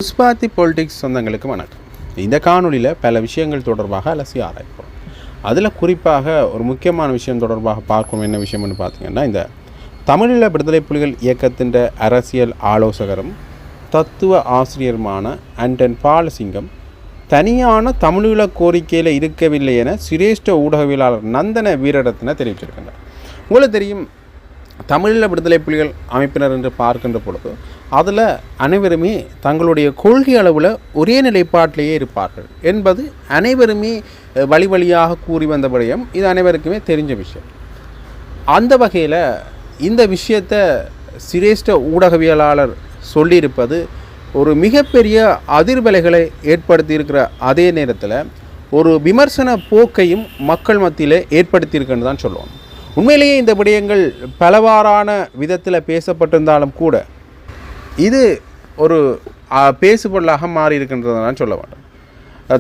புஷ்பாத்தி politics சொந்தங்களுக்கு வணக்கம். இந்த காணொலியில் பல விஷயங்கள் தொடர்பாக அலசி ஆராய்ப்போம். அதில் குறிப்பாக ஒரு முக்கியமான விஷயம் தொடர்பாக பார்க்கும் என்ன விஷயம்னு பார்த்தீங்கன்னா, இந்த தமிழீழ விடுதலை புலிகள் இயக்கத்தின் அரசியல் ஆலோசகரும் தத்துவ ஆசிரியருமான அண்டன் பாலசிங்கம் தனியான தமிழீழ கோரிக்கையில் இருக்கவில்லை என சிரேஷ்ட ஊடகவியலாளர் நந்தன வீரரத்ன தெரிவித்திருக்கின்றார். உங்களுக்கு தெரியும், தமிழீழ விடுதலை புலிகள் அமைப்பினர் என்று பார்க்கின்ற பொழுது அதில் அனைவருமே தங்களுடைய கொள்கை அளவில் ஒரே நிலைப்பாட்டிலேயே இருப்பார்கள் என்பது அனைவருமே வழி வழியாக கூறி வந்த விடயம். இது அனைவருக்குமே தெரிஞ்ச விஷயம். அந்த வகையில் இந்த விஷயத்தை சிரேஷ்ட ஊடகவியலாளர் சொல்லியிருப்பது ஒரு மிகப்பெரிய அதிர்வலைகளை ஏற்படுத்தியிருக்கிற அதே நேரத்தில் ஒரு விமர்சன போக்கையும் மக்கள் மத்தியில் ஏற்படுத்தியிருக்குன்னு தான் சொல்லுவோம். உண்மையிலேயே இந்த விடயங்கள் பலவாறான விதத்தில் பேசப்பட்டிருந்தாலும் கூட இது ஒரு பேசுபொருளாக மாறி இருக்கின்றதான் சொல்ல வேண்டும்.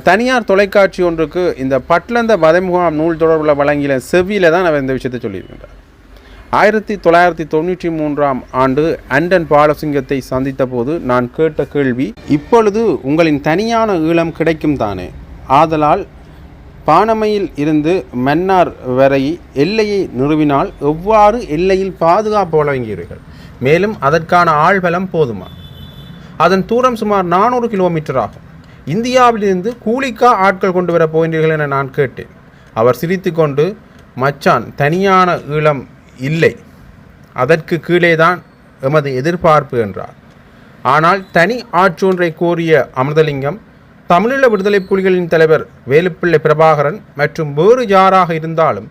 தனியார் தொலைக்காட்சி ஒன்றுக்கு இந்த பட்லந்த வதைமுகாம் நூல் தொடர்பில் வழங்கிய செவ்வியில் தான் அவர் இந்த விஷயத்தை சொல்லியிருக்கின்றார். 1993 ஆண்டு அண்டன் பாலசிங்கத்தை சந்தித்த போது நான் கேட்ட கேள்வி, இப்பொழுது உங்களின் தனியான ஈழம் கிடைக்கும் தானே, ஆதலால் பானமையில் இருந்து மன்னார் வரை எல்லையை நிறுவினால் எவ்வாறு எல்லையில் பாதுகாப்பு வழங்குகிறீர்கள், மேலும் அதற்கான ஆழ்பலம் போதுமா, அதன் தூரம் சுமார் 400 கிலோமீட்டர் ஆகும், இந்தியாவிலிருந்து கூலிக்கா ஆட்கள் கொண்டு வர போகின்றீர்கள் என நான் கேட்டேன். அவர் சிரித்து கொண்டு, மச்சான், தனியான ஈழம் இல்லை, அதற்கு கீழே தான் எமது எதிர்பார்ப்பு என்றார். ஆனால் தனி ஆட்சொன்றை கோரிய அமிர்தலிங்கம் தமிழீழ விடுதலை புலிகளின் தலைவர் வேலுப்பிள்ளை பிரபாகரன் மற்றும் வேறு யாராக இருந்தாலும்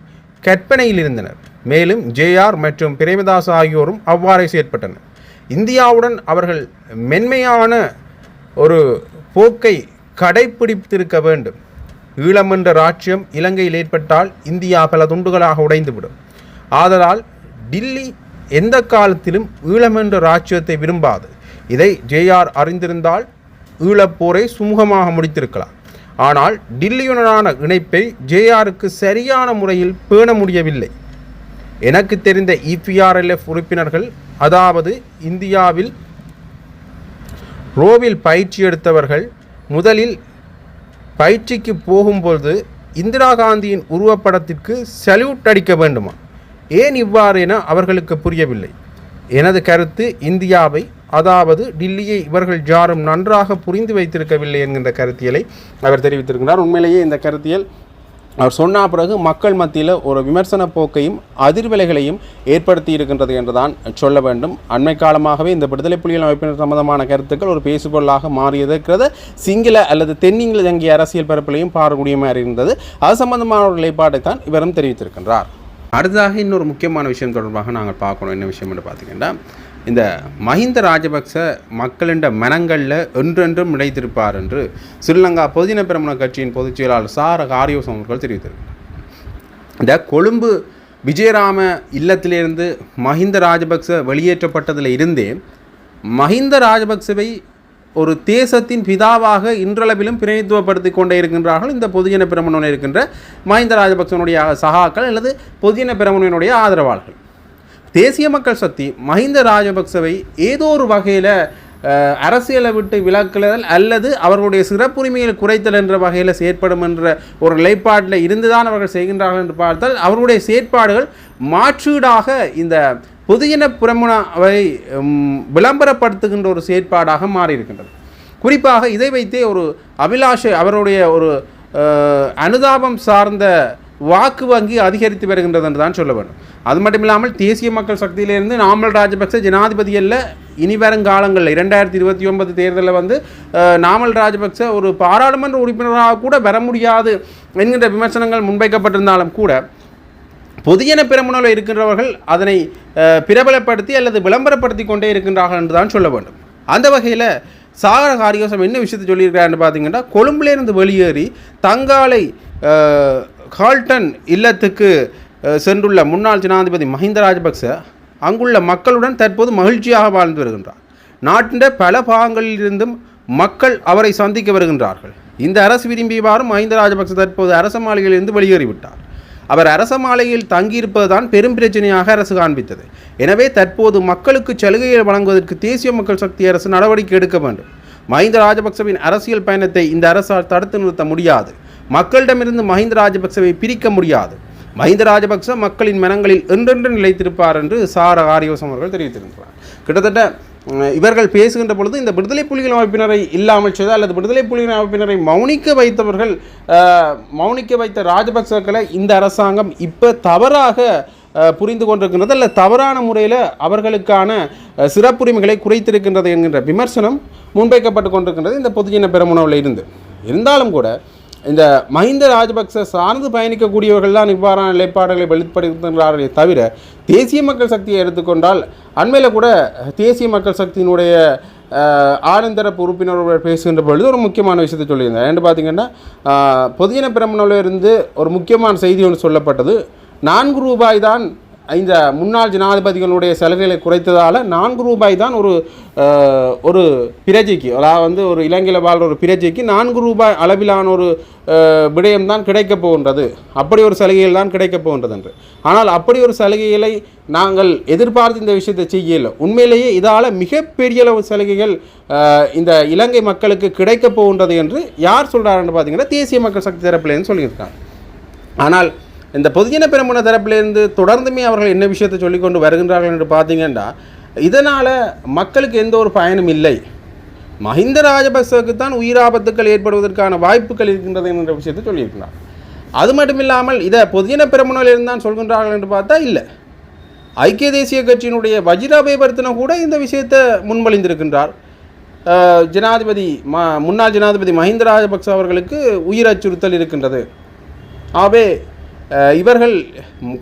கற்பனையில் இருந்தனர். மேலும் ஜேஆர் மற்றும் பிரேமதாஸ் ஆகியோரும் அவ்வாறே செயற்பட்டனர். இந்தியாவுடன் அவர்கள் மென்மையான ஒரு போக்கை கடைப்பிடித்திருக்க வேண்டும். ஈழம் என்ற ராஜ்யம் இலங்கையில் ஏற்பட்டால் இந்தியா பல துண்டுகளாக உடைந்துவிடும். ஆதலால் டில்லி எந்த காலத்திலும் ஈழம் என்ற ராஜ்யத்தை விரும்பாது. இதை ஜேஆர் அறிந்திருந்தால் ஈழப்போரை சுமூகமாக முடித்திருக்கலாம். ஆனால் டில்லியுடனான இணைப்பை ஜேஆருக்கு சரியான முறையில் பேண முடியவில்லை. எனக்கு தெரிந்த EPRLF உறுப்பினர்கள், அதாவது இந்தியாவில் ரோவில் பயிற்சி எடுத்தவர்கள், முதலில் பயிற்சிக்கு போகும்போது இந்திரா காந்தியின் உருவப்படத்திற்கு சல்யூட் அடிக்க வேண்டுமா, ஏன் இவ்வாறு என அவர்களுக்கு புரியவில்லை. எனது கருத்து, இந்தியாவை, அதாவது டில்லியை இவர்கள் யாரும் நன்றாக புரிந்து வைத்திருக்கவில்லை என்கின்ற கருத்தியலை அவர் தெரிவித்திருக்கிறார். உண்மையிலேயே இந்த கருத்தியல் அவர் சொன்ன பிறகு மக்கள் மத்தியில் ஒரு விமர்சன போக்கையும் அதிர்வலைகளையும் ஏற்படுத்தி இருக்கின்றது என்றுதான் சொல்ல வேண்டும். அண்மை காலமாகவே இந்த விடுதலை புலிகள் அமைப்பினர் சம்பந்தமான கருத்துக்கள் ஒரு பேசுபொருளாக மாறியிருக்கிறது. சிங்கள அல்லது தென்னிங்கிலங்கை அரசியல் பரப்பிலையும் பார்க்கக்கூடியமாக இருந்தது. அது சம்பந்தமான ஒரு நிலைப்பாட்டை தான் இவரும் தெரிவித்திருக்கின்றார். அடுத்ததாக இன்னொரு முக்கியமான விஷயம் தொடர்பாக நாங்கள் பார்க்கணும். என்ன விஷயம் என்று பார்த்தீங்கன்னா, இந்த மஹிந்த ராஜபக்ச மக்களின் மனங்களில் என்றென்றும் நிலைத்திருப்பார் என்று ஸ்ரீலங்கா பொதுஜன பெரமுன கட்சியின் பொதுச் செயலாளர் சார காரியோசம் அவர்கள் தெரிவித்திருக்கிறார். இந்த கொழும்பு விஜயராம இல்லத்திலிருந்து மஹிந்த ராஜபக்ச வெளியேற்றப்பட்டதில் இருந்தே மஹிந்த ராஜபக்சவை ஒரு தேசத்தின் பிதாவாக இன்றளவிலும் பிரதிநிதித்துவப்படுத்தி கொண்டே இருக்கின்றார்கள் இந்த பொதுஜன பெரமுன இருக்கின்ற மஹிந்த ராஜபக்சனுடைய சகாக்கள் அல்லது பொதுஜன பெரமுனையினுடைய ஆதரவாளர்கள். தேசிய மக்கள் சக்தி மஹிந்த ராஜபக்சவை ஏதோ ஒரு வகையில் அரசியலை விட்டு விலக்குதல் அல்லது அவர்களுடைய சிறப்புரிமையை குறைத்தல் என்ற வகையில் செயற்படும் என்ற ஒரு நிலைப்பாட்டில் இருந்துதான் அவர்கள் செய்கின்றார்கள் என்று பார்த்தால் அவர்களுடைய செயற்பாடுகள் மாற்றீடாக இந்த பொதுஜன பெரமுனவை விளம்பரப்படுத்துகின்ற ஒரு செயற்பாடாக மாறியிருக்கின்றது. குறிப்பாக இதை வைத்தே ஒரு அபிலாஷ் அவருடைய ஒரு அனுதாபம் சார்ந்த வாக்கு வங்கி அதிகரித்து வருகின்றது என்று தான் சொல்ல வேண்டும். அது மட்டும் இல்லாமல் தேசிய மக்கள் சக்தியிலிருந்து நாமல் ராஜபக்ச ஜனாதிபதி அல்ல, இனி வரும் காலங்களில் 2029 தேர்தலில் நாமல் ராஜபக்ச ஒரு பாராளுமன்ற உறுப்பினராக கூட வர முடியாது என்கின்ற விமர்சனங்கள் முன்வைக்கப்பட்டிருந்தாலும் கூட பொதுஜன பெரமுனவில் இருக்கின்றவர்கள் அதனை பிரபலப்படுத்தி அல்லது விளம்பரப்படுத்தி கொண்டே இருக்கின்றார்கள் என்று தான் சொல்ல வேண்டும். அந்த வகையில் சாகர காரியோசம் என்ன விஷயத்தை சொல்லியிருக்காருன்னு பார்த்தீங்கன்னா, கொழும்பிலிருந்து வெளியேறி தங்காலை ஹால்டன் இல்லத்துக்கு சென்றுள்ள முன்னாள் ஜனாதிபதி மஹிந்த ராஜபக்ச அங்குள்ள மக்களுடன் தற்போது மகிழ்ச்சியாக வாழ்ந்து வருகின்றார். நாட்டின் பல பாகங்களிலிருந்தும் மக்கள் அவரை சந்திக்க வருகின்றார்கள். இந்த அரசு விரும்பியவாறு மஹிந்த ராஜபக்ச தற்போது அரச மாளிகையிலிருந்து வெளியேறிவிட்டார். அவர் அரச மாளிகையில் தங்கியிருப்பதுதான் பெரும் பிரச்சனையாக அரசு காண்பித்தது. எனவே தற்போது மக்களுக்கு சலுகையை வழங்குவதற்கு தேசிய மக்கள் சக்தி அரசு நடவடிக்கை எடுக்க வேண்டும். மஹிந்த ராஜபக்சவின் அரசியல் பயணத்தை இந்த அரசால் தடுத்து நிறுத்த முடியாது. மக்களிடமிருந்து மஹிந்த ராஜபக்சவை பிரிக்க முடியாது. மஹிந்த ராஜபக்ச மக்களின் மனங்களில் என்றென்று நிலைத்திருப்பார் என்று சார ஆரியோசம் அவர்கள் தெரிவித்திருக்கிறார். கிட்டத்தட்ட இவர்கள் பேசுகின்ற பொழுது இந்த விடுதலை புலிகள் அமைப்பினரை இல்லாமல் செய்த அல்லது விடுதலை புலிகள் அமைப்பினரை மௌனிக்க வைத்த ராஜபக்சக்களை இந்த அரசாங்கம் இப்போ தவறாக புரிந்து கொண்டிருக்கின்றது அல்ல தவறான முறையில் அவர்களுக்கான சிறப்புரிமைகளை குறைத்திருக்கின்றது என்கின்ற விமர்சனம் முன்வைக்கப்பட்டு கொண்டிருக்கின்றது இந்த பொதுஜன பெரமுனவில் இருந்தாலும் கூட இந்த மஹிந்த ராஜபக்ச சார்ந்து பயணிக்கக்கூடியவர்கள் தான் இவ்வாறான நிலைப்பாடுகளை வெளிப்படுத்துகின்றார்களே தவிர தேசிய மக்கள் சக்தியை எடுத்துக்கொண்டால் அண்மையில் கூட தேசிய மக்கள் சக்தியினுடைய ஆனந்தரப்பு உறுப்பினர் பேசுகின்ற பொழுது ஒரு முக்கியமான விஷயத்தை சொல்லியிருந்தேன். ஏன்னு பார்த்தீங்கன்னா பொதுஜன பெரமுனவில் இருந்து ஒரு முக்கியமான செய்தி ஒன்று சொல்லப்பட்டது. 4 ரூபாய் தான் இந்த முன்னாள் ஜனாதிபதிகளுடைய சலுகைகளை குறைத்ததால் 4 ரூபாய் தான் ஒரு பிரஜைக்கு, அதாவது ஒரு இலங்கையில் வாழ்கிற ஒரு பிரஜைக்கு 4 ரூபாய் அளவிலான ஒரு விடயம்தான் கிடைக்கப் போகின்றது, அப்படி ஒரு சலுகைகள் தான் கிடைக்கப் போகின்றது என்று. ஆனால் அப்படி ஒரு சலுகைகளை நாங்கள் எதிர்பார்த்து இந்த விஷயத்தை செய்யலை. உண்மையிலேயே இதால் மிகப்பெரிய அளவு சலுகைகள் இந்த இலங்கை மக்களுக்கு கிடைக்கப் போகின்றது என்று யார் சொல்கிறாருன்னு பார்த்தீங்கன்னா தேசிய மக்கள் சக்தி தரப்பிலேருந்து சொல்லியிருக்காங்க. ஆனால் இந்த பொதுஜன பெரமுன தரப்பிலிருந்து தொடர்ந்துமே அவர்கள் என்ன விஷயத்தை சொல்லிக்கொண்டு வருகின்றார்கள் என்று பார்த்தீங்கன்னா இதனால் மக்களுக்கு எந்த ஒரு பயனும் இல்லை. மஹிந்த ராஜபக்சவுக்கு தான் உயிராபத்துக்கள் ஏற்படுவதற்கான வாய்ப்புகள் இருக்கின்றது என்ற விஷயத்தை சொல்லியிருக்கிறார். அது மட்டும் இல்லாமல் இதை பொதுஜன பெரமுனலிருந்து தான் சொல்கின்றார்கள் என்று பார்த்தா இல்லை. ஐக்கிய தேசிய கட்சியினுடைய வஜிரா பேபர்த்தன கூட இந்த விஷயத்தை முன்மொழிந்திருக்கின்றார். முன்னாள் ஜனாதிபதி மஹிந்த ராஜபக்ச அவர்களுக்கு உயிர் அச்சுறுத்தல் இருக்கின்றது, ஆகவே இவர்கள்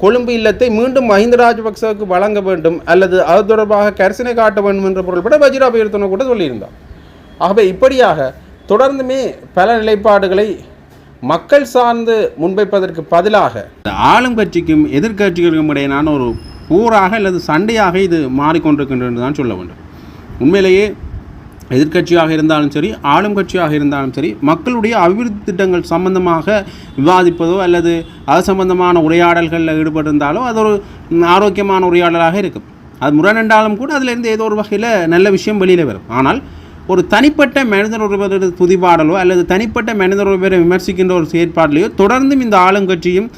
கொழும்பு இல்லத்தை மீண்டும் மஹிந்த ராஜபக்சவுக்கு வழங்க வேண்டும் அல்லது அது தொடர்பாக கரிசனை காட்ட வேண்டும் என்ற பொருள்பட வஜிரா பேர்த்தன கூட சொல்லியிருந்தார். ஆகவே இப்படியாக தொடர்ந்துமே பல நிலைப்பாடுகளை மக்கள் சார்ந்து முன்வைப்பதற்கு பதிலாக ஆளும் கட்சிக்கும் எதிர்கட்சிகளுக்கும் இடையிலான ஒரு போராக அல்லது சண்டையாக இது மாறிக்கொண்டிருக்கின்றது தான் சொல்ல வேண்டும். உண்மையிலேயே எதிர்க்கட்சியாக இருந்தாலும் சரி ஆளும் கட்சியாக இருந்தாலும் சரி மக்களுடைய அபிவிருத்தி திட்டங்கள் சம்பந்தமாக விவாதிப்பதோ அல்லது அது சம்பந்தமான உரையாடல்களில் ஈடுபட்டிருந்தாலும் அது ஒரு ஆரோக்கியமான உரையாடலாக இருக்கும். அது முரணென்றாலும் கூட அதிலிருந்து ஏதோ ஒரு வகையில் நல்ல விஷயம் வெளியில் வரும். ஆனால் ஒரு தனிப்பட்ட மனிதர் ஒருவரது துதிபாடலோ அல்லது தனிப்பட்ட மனிதர் ஒருவரை விமர்சிக்கின்ற ஒரு செயற்பாட்டிலையோ தொடர்ந்தும் இந்த ஆளுங்கட்சியும்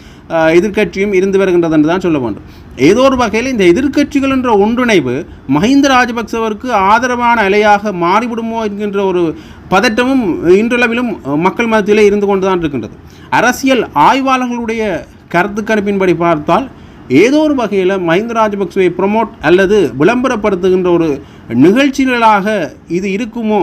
எதிர்க்கட்சியும் இருந்து வருகின்றது என்று தான் சொல்ல வேண்டும். ஏதோ ஒரு வகையில் இந்த எதிர்க்கட்சிகள் என்ற ஒன்றிணைவு மஹிந்த ராஜபக்சவருக்கு ஆதரவான அலையாக மாறிவிடுமோ என்கின்ற ஒரு பதட்டமும் இன்றளவிலும் மக்கள் மத்தியிலே இருந்து கொண்டு தான் இருக்கின்றது. அரசியல் ஆய்வாளர்களுடைய கருத்து கணிப்பின்படி பார்த்தால் ஏதோ ஒரு வகையில் மஹிந்த ராஜபக்சவை ப்ரொமோட் அல்லது விளம்பரப்படுத்துகின்ற ஒரு நிகழ்ச்சிகளாக இது இருக்குமோ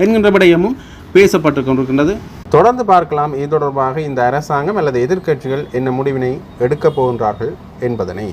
என்கின்ற விடயமும் பேசப்பட்டு கொண்டிருக்கின்றது. தொடர்ந்து பார்க்கலாம் இது தொடர்பாக இந்த அரசாங்கம் அல்லது எதிர்க்கட்சிகள் என்ன முடிவினை எடுக்கப் போகின்றார்கள் என்பதனை.